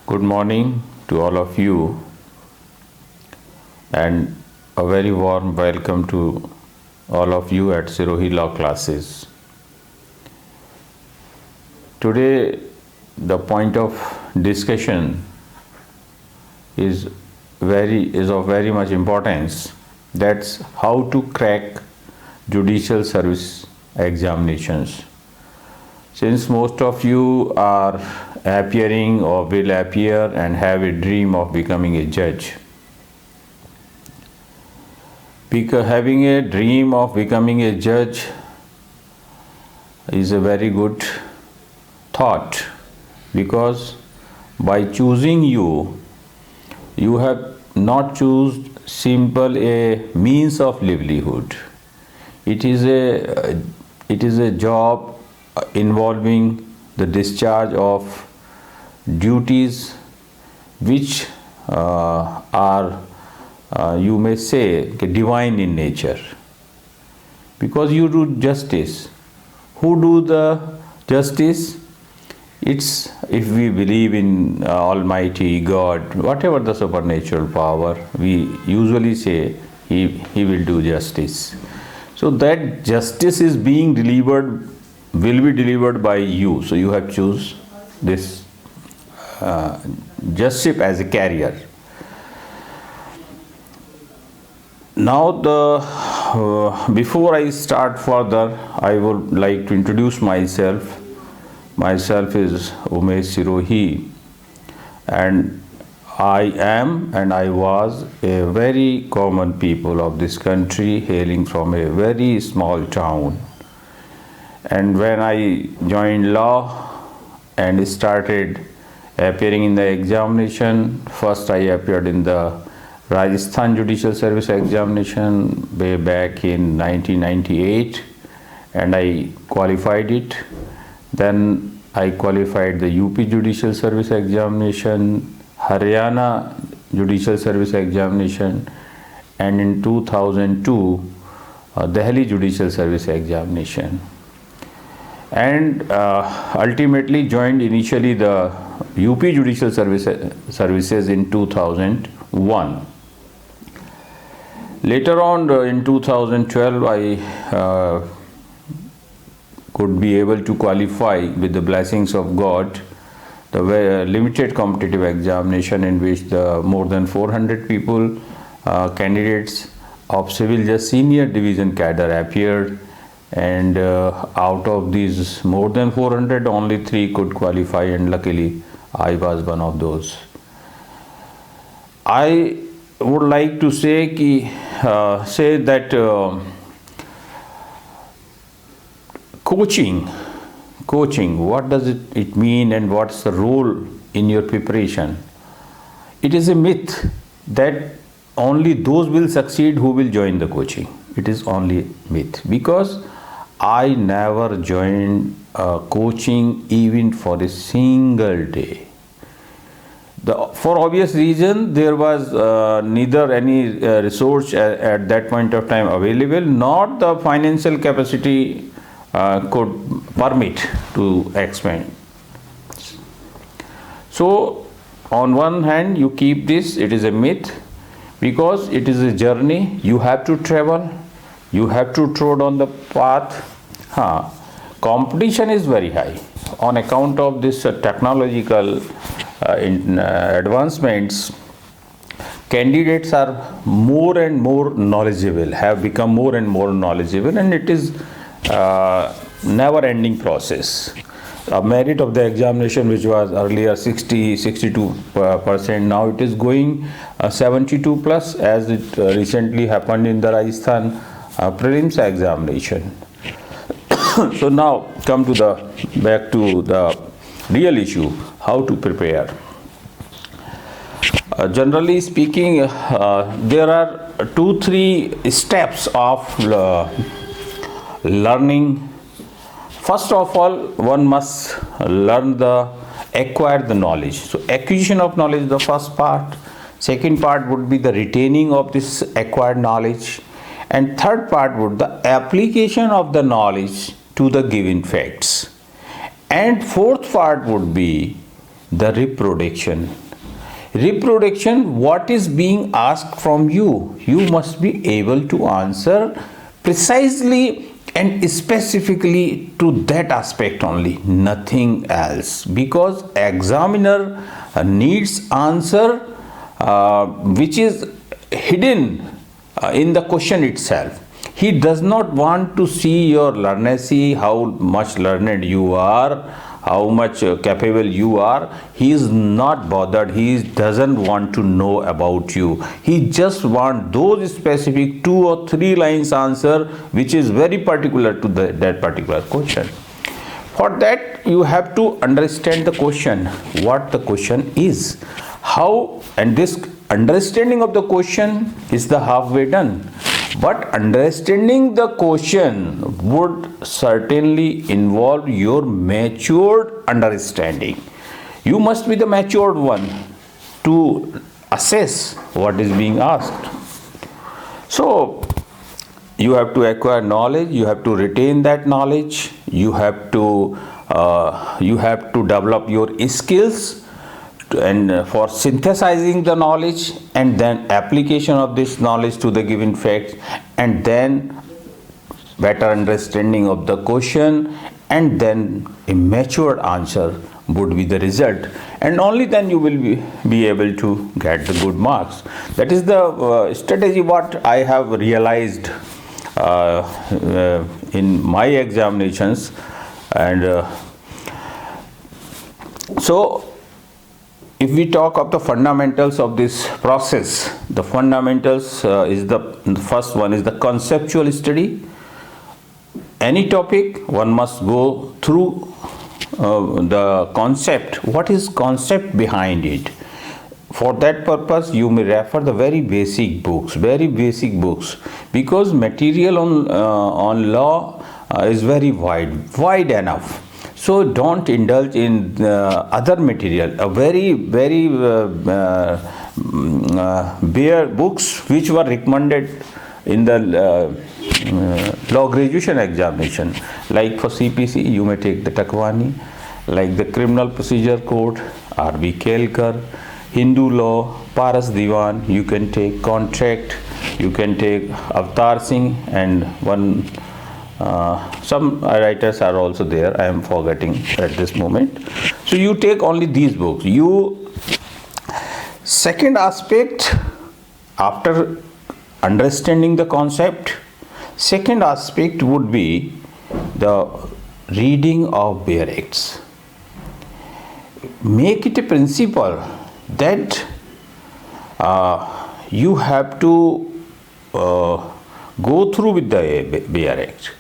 Good morning to all of you, and a very warm welcome to all of you at Sirohi Law classes. Today, the point of discussion is of very much importance. That's how to crack judicial service examinations. Since most of you are appearing or will appear and have a dream of becoming a judge, having a dream of becoming a judge is a very good thought, because by choosing you have not chosen simple a means of livelihood. It is a job involving the discharge of duties which are you may say divine in nature, because you do justice. Who do the justice? It's, if we believe in Almighty God, whatever the supernatural power, we usually say he will do justice. So that justice is being delivered, will be delivered by you. So you have choose this justice as a career. Now, before I start further, I would like to introduce myself. Myself is Umesh Sirohi, and I am and I was a very common people of this country, hailing from a very small town. And when I joined law and started appearing in the examination, first I appeared in the Rajasthan Judicial Service examination way back in 1998, and I qualified it. Then I qualified the UP Judicial Service examination, Haryana Judicial Service examination, and in 2002 Delhi Judicial Service examination, and ultimately joined initially the UP Judicial Services in 2001. Later on, in 2012, I could be able to qualify with the blessings of God the limited competitive examination, in which the more than 400 people, candidates of civil just senior division cadre appeared, and out of these more than 400, only 3 could qualify, and luckily I was one of those. I would like to say that coaching, what does it mean, and what's the role in your preparation? It is a myth that only those will succeed who will join the coaching. It is only a myth, because I never joined coaching even for a single day. For obvious reason, there was neither any resource at that point of time available, nor the financial capacity could permit to expand. So on one hand, you keep this, it is a myth, because it is a journey. You have to travel, you have to trod on the path. Competition is very high on account of this technological advancements. Candidates are more and more knowledgeable, have become more and more knowledgeable, and it is never-ending process. Merit of the examination, which was earlier 62%, now it is going 72 plus, as it recently happened in the Rajasthan prelims examination. So now come to back to the real issue, how to prepare. Generally speaking, there are 2-3 steps of learning. First of all, one must acquire the knowledge. So acquisition of knowledge, the first part. Second part would be the retaining of this acquired knowledge, and third part would the application of the knowledge to the given facts, and fourth part would be the reproduction. Reproduction, what is being asked from you? You must be able to answer precisely and specifically to that aspect only, nothing else. Because examiner needs answer which is hidden in the question itself. He does not want to see your learnacy, how much learned you are, how much capable you are. He is not bothered. He doesn't want to know about you. He just wants those specific 2 or 3 lines answer which is very particular to that particular question. For that you have to understand the question, what the question is, how, and this understanding of the question is the halfway done. But understanding the question would certainly involve your matured understanding. You must be the matured one to assess what is being asked. So, you have to acquire knowledge, you have to retain that knowledge, you have to develop your skills and for synthesizing the knowledge, and then application of this knowledge to the given facts, and then better understanding of the question, and then a matured answer would be the result, and only then you will be able to get the good marks. That is the strategy what I have realized in my examinations. And so if we talk of the fundamentals of this process, the fundamentals is the first one is the conceptual study. Any topic, one must go through the concept. What is concept behind it? For that purpose, you may refer the very basic books, because material on law is very wide enough. So don't indulge in other material, a very bare books which were recommended in the law graduation examination. Like for CPC, you may take the Takwani, like the Criminal Procedure Code, R.B. Kelkar, Hindu law, Paras Diwan, you can take contract, you can take Avtar Singh, and one some writers are also there, I am forgetting at this moment. So you take only these books. Second aspect, after understanding the concept, second aspect would be the reading of bare acts. Make it a principle that you have to go through with the bare act.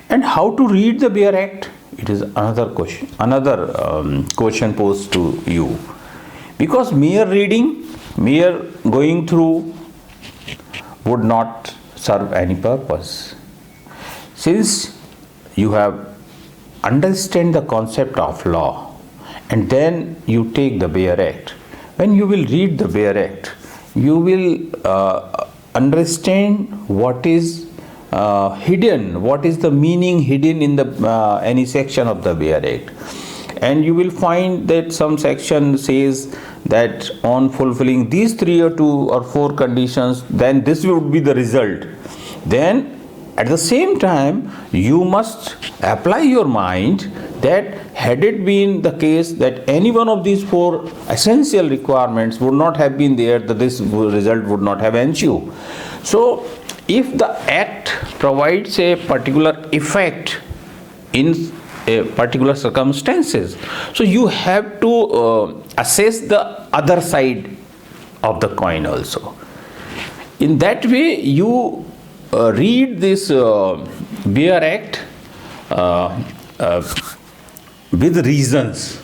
And how to read the bare act? It is another question posed to you. Because mere reading, mere going through would not serve any purpose. Since you have understand the concept of law, and then you take the bare act. When you will read the bare act, you will understand what is hidden, what is the meaning hidden in the any section of the bare act. And you will find that some section says that on fulfilling these 3 or 2 or 4 conditions, then this would be the result. Then at the same time, you must apply your mind that had it been the case that any one of these 4 essential requirements would not have been there, that this result would not have ensued. So if the act provides a particular effect in a particular circumstances, so you have to assess the other side of the coin also. In that way, you read this bare act with reasons,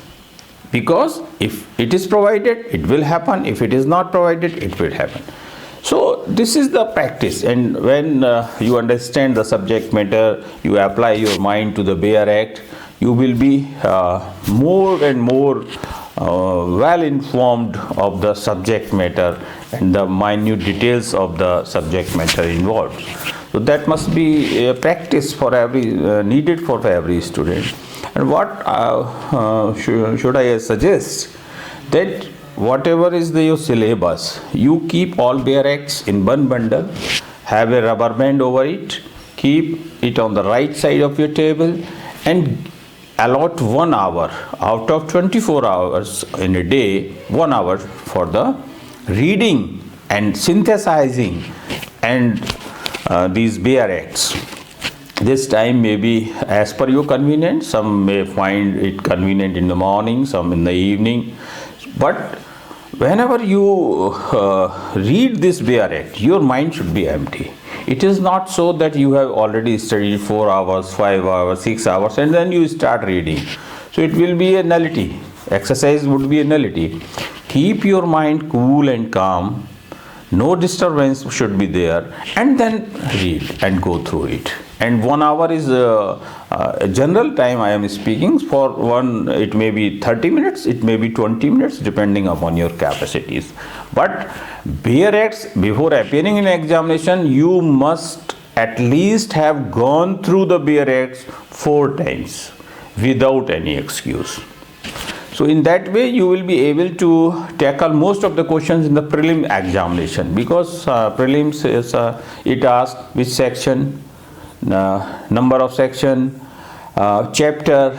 because if it is provided, it will happen. If it is not provided, it will happen. So this is the practice, and when you understand the subject matter, you apply your mind to the bare act, you will be more and more well informed of the subject matter and the minute details of the subject matter involved. So that must be a practice for every needed for every student. And what should I suggest? That whatever is your syllabus, you keep all bare acts in one bundle, have a rubber band over it, keep it on the right side of your table, and allot 1 hour out of 24 hours in a day, 1 hour for the reading and synthesizing and these bare acts. This time may be as per your convenience. Some may find it convenient in the morning, some in the evening. But whenever you read this bare act, your mind should be empty. It is not so that you have already studied 4 hours, 5 hours, 6 hours, and then you start reading. So it will be a nullity. Exercise would be a nullity. Keep your mind cool and calm. No disturbance should be there, and then read and go through it. And 1 hour is a general time I am speaking. For one, it may be 30 minutes, it may be 20 minutes, depending upon your capacities. But bare acts, before appearing in examination, you must at least have gone through the bare acts 4 times without any excuse. So in that way, you will be able to tackle most of the questions in the prelim examination, because prelims is it asks which section, number of section, chapter,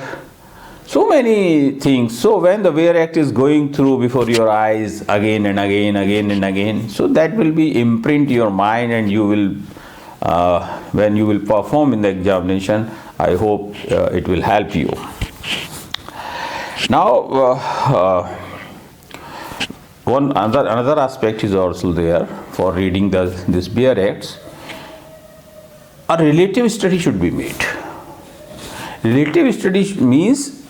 so many things. So when the bare act is going through before your eyes again and again, so that will be imprint your mind, and you will when you will perform in the examination, I hope it will help you. Now another aspect is also there for reading this bare acts. A relative study should be made. Relative study means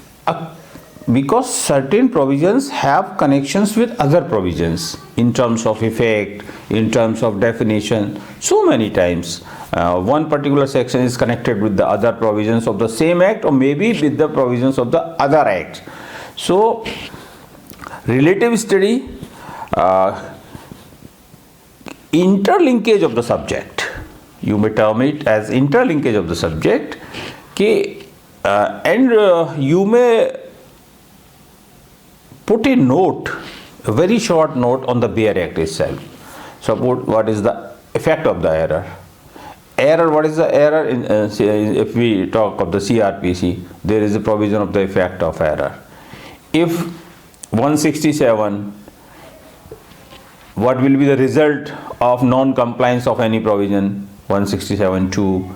because certain provisions have connections with other provisions in terms of effect, in terms of definition. So many times one particular section is connected with the other provisions of the same act, or maybe with the provisions of the other act. So relative study, interlinkage of the subject, you may term it as interlinkage of the subject, and you may put a note, a very short note on the bare act itself. Suppose what is the effect of the error. Error, what is the error? If we talk of the CRPC, there is a provision of the effect of error. If 167, what will be the result of non-compliance of any provision? 167(2).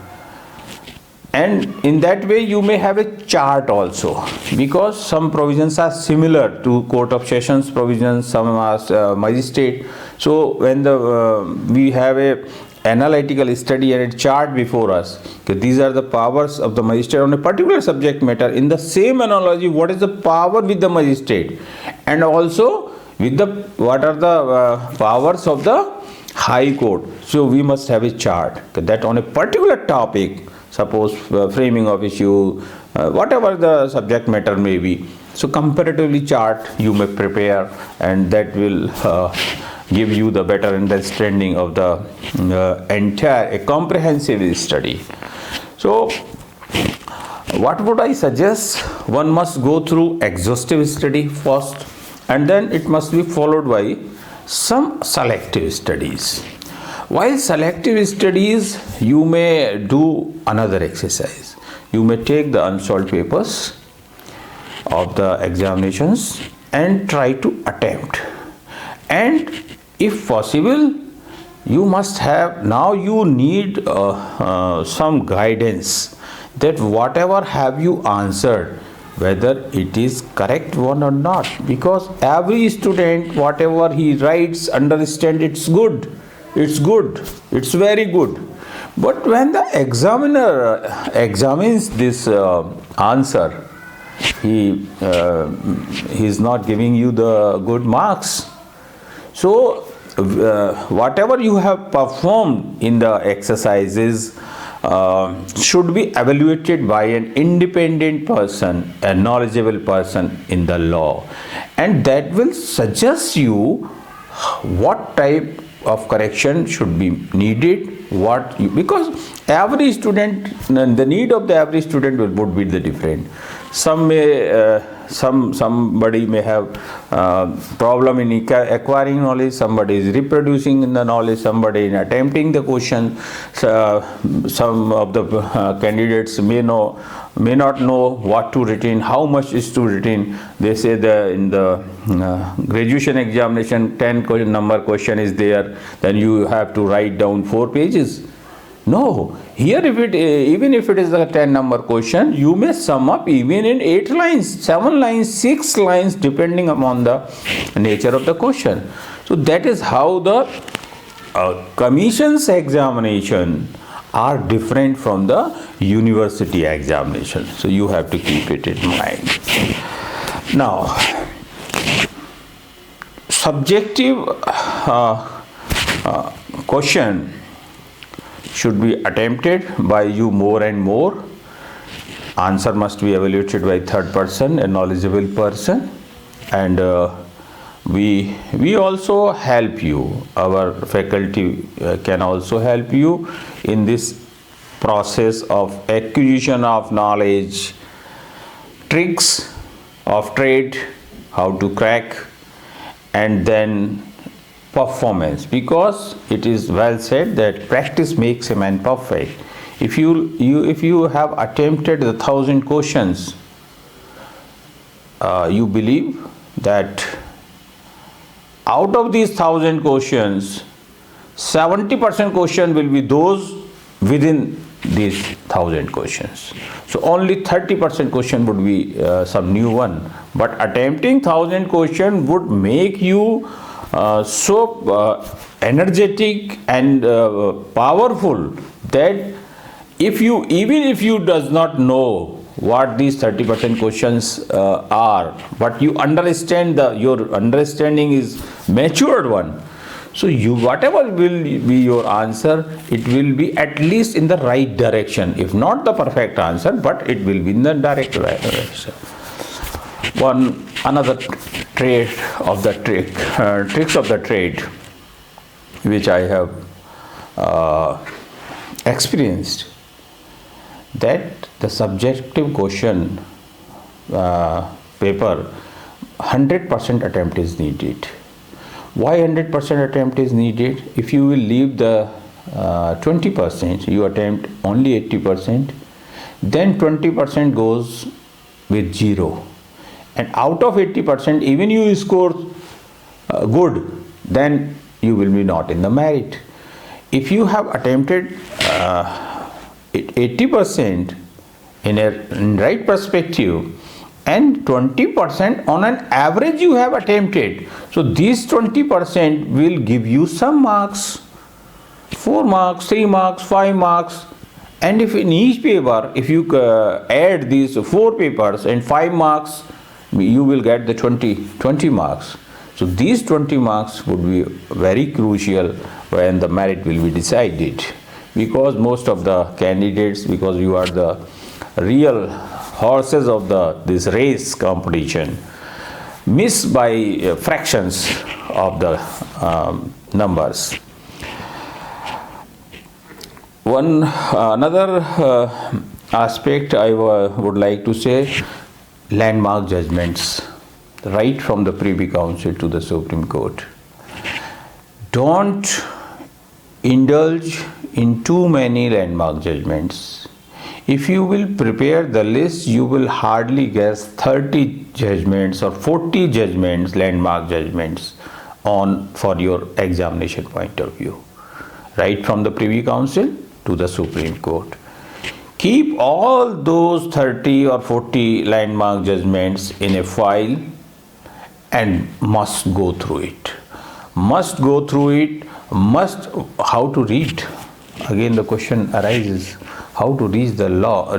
And in that way you may have a chart also, because some provisions are similar to Court of Sessions provisions, some are magistrate. So when we have a analytical study and a chart before us, these are the powers of the magistrate on a particular subject matter. In the same analogy, what is the power with the magistrate, and also with the what are the powers of the High Court. So we must have a chart that on a particular topic, suppose framing of issue, whatever the subject matter may be. So comparatively chart you may prepare, and that will give you the better understanding of the entire, a comprehensive study. So what would I suggest? One must go through exhaustive study first, and then it must be followed by some selective studies. While selective studies, you may do another exercise. You may take the unsolved papers of the examinations and try to attempt. And if possible, you must have, now you need some guidance that whatever have you answered, whether it is correct one or not. Because every student, whatever he writes, understand it's good. It's good, it's very good. But when the examiner examines this answer, he is not giving you the good marks. So whatever you have performed in the exercises should be evaluated by an independent person, a knowledgeable person in the law, and that will suggest you what type of correction should be needed. Because every student, the need of the every student would be the different. Somebody may have problem in acquiring knowledge, somebody is reproducing in the knowledge, somebody in attempting the question. Some of the candidates may not know what to retain, how much is to retain. They say in the graduation examination 10 number question is there, then you have to write down 4 pages. No, here even if it is a 10 number question, you may sum up even in 8 lines, 7 lines, 6 lines, depending upon the nature of the question. So that is how the commission's examination are different from the university examination. So you have to keep it in mind. Now, subjective question should be attempted by you more and more. Answer must be evaluated by third person, a knowledgeable person, and we also help you. Our faculty can also help you in this process of acquisition of knowledge, tricks of trade, how to crack, and then performance, because it is well said that practice makes a man perfect. If you have attempted the 1,000 questions, you believe that out of these 1,000 questions, 70% question will be those within these 1,000 questions. So only 30% question would be some new one. But attempting 1,000 question would make you so energetic and powerful that even if you does not know what these 30% questions are, but you understand your understanding is matured one. So whatever will be your answer, it will be at least in the right direction. If not the perfect answer, but it will be in the direct direction. Another tricks of the trade, which I have experienced, that the subjective question paper 100% attempt is needed. Why 100% attempt is needed? If you will leave the 20%, you attempt only 80%, then 20% goes with 0. And out of 80%, even you score good, then you will be not in the merit. If you have attempted 80% in right perspective and 20% on an average you have attempted, so these 20% will give you some marks, 4 marks, 3 marks, 5 marks. And if in each paper, if you add these 4 papers and 5 marks, you will get the 20 marks. So these 20 marks would be very crucial when the merit will be decided, because most of the candidates, because you are the real horses of this race competition, miss by fractions of the numbers. Another aspect I would like to say, landmark judgments, right from the Privy Council to the Supreme Court. Don't indulge in too many landmark judgments. If you will prepare the list, you will hardly guess 30 judgments or 40 judgments, landmark judgments for your examination point of view, right from the Privy Council to the Supreme Court. Keep all those 30 or 40 landmark judgments in a file and must go through it. How to read? Again the question arises, how to read the law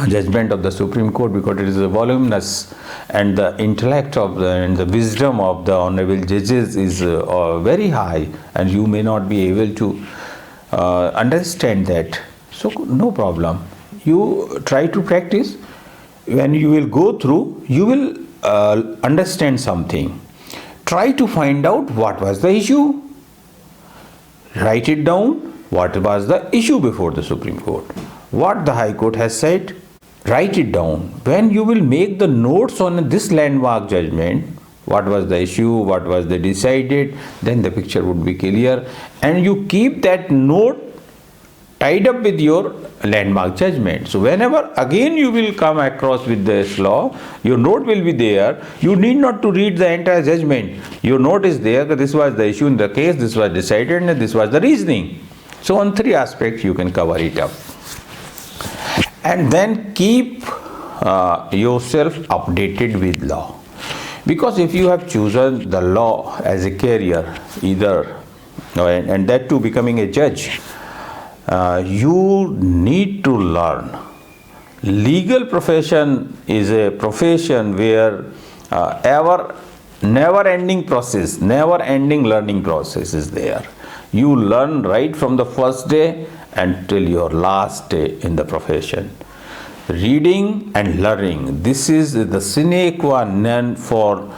judgment of the Supreme Court, because it is voluminous and the intellect and the wisdom of the honorable judges is very high, and you may not be able to understand that. So no problem, you try to practice. When you will go through, you will understand something. try to find out what was the issue. Write it down. What was the issue before the Supreme Court? What the High Court has said? Write it down. When you will make the notes on this landmark judgment, what was the issue, what was the decided, then the picture would be clear. And you keep that note tied up with your landmark judgment. So whenever again you will come across with this law, your note will be there. You need not to read the entire judgment. Your note is there that this was the issue in the case, this was decided, and this was the reasoning. So on 3 aspects you can cover it up. And then keep yourself updated with law. Because if you have chosen the law as a career, either, and that too becoming a judge, you need to learn. Legal profession is a profession where never-ending process, never-ending learning process is there. You learn right from the first day until your last day in the profession. Reading and learning, this is the sine qua non for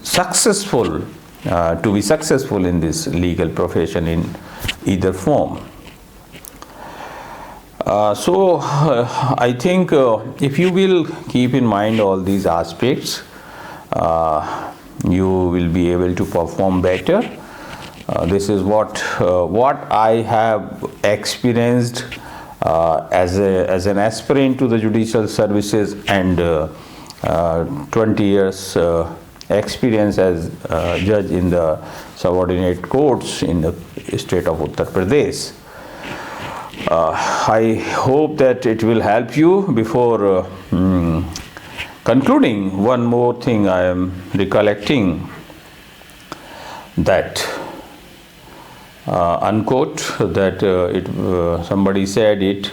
successful, to be successful in this legal profession in either form. So I think if you will keep in mind all these aspects, you will be able to perform better. This is what I have experienced as an aspirant to the judicial services, and 20 years experience as judge in the subordinate courts in the state of Uttar Pradesh. I hope that it will help you. Before concluding, one more thing I am recollecting, that unquote, that somebody said it,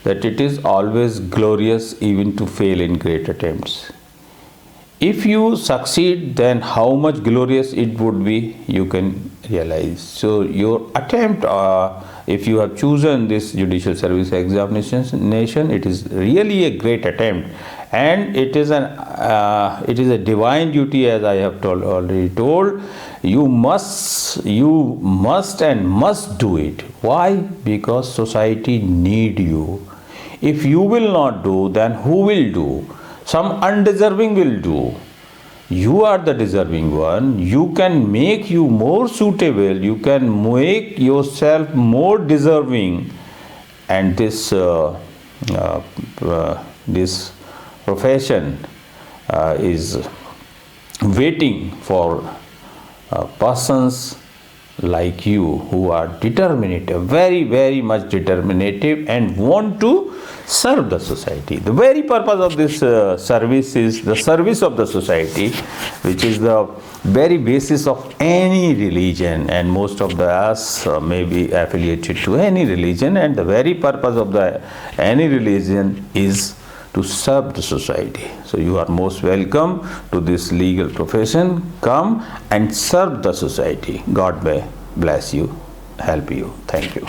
that it is always glorious even to fail in great attempts. If you succeed, then how much glorious it would be, you can realize. So your attempt, if you have chosen this judicial service examination, it is really a great attempt, and it is a divine duty, as I have already told. You must and must do it. Why? Because society need you. If you will not do, then who will do? Some undeserving will do. You are the deserving one. You can make you more suitable. You can make yourself more deserving. And this profession is waiting for persons like you who are determinative, very, very much determinative, and want to serve the society. The very purpose of this service is the service of the society, which is the very basis of any religion, and most of us may be affiliated to any religion, and the very purpose of any religion is to serve the society. So you are most welcome to this legal profession. Come and serve the society. God may bless you, help you. Thank you.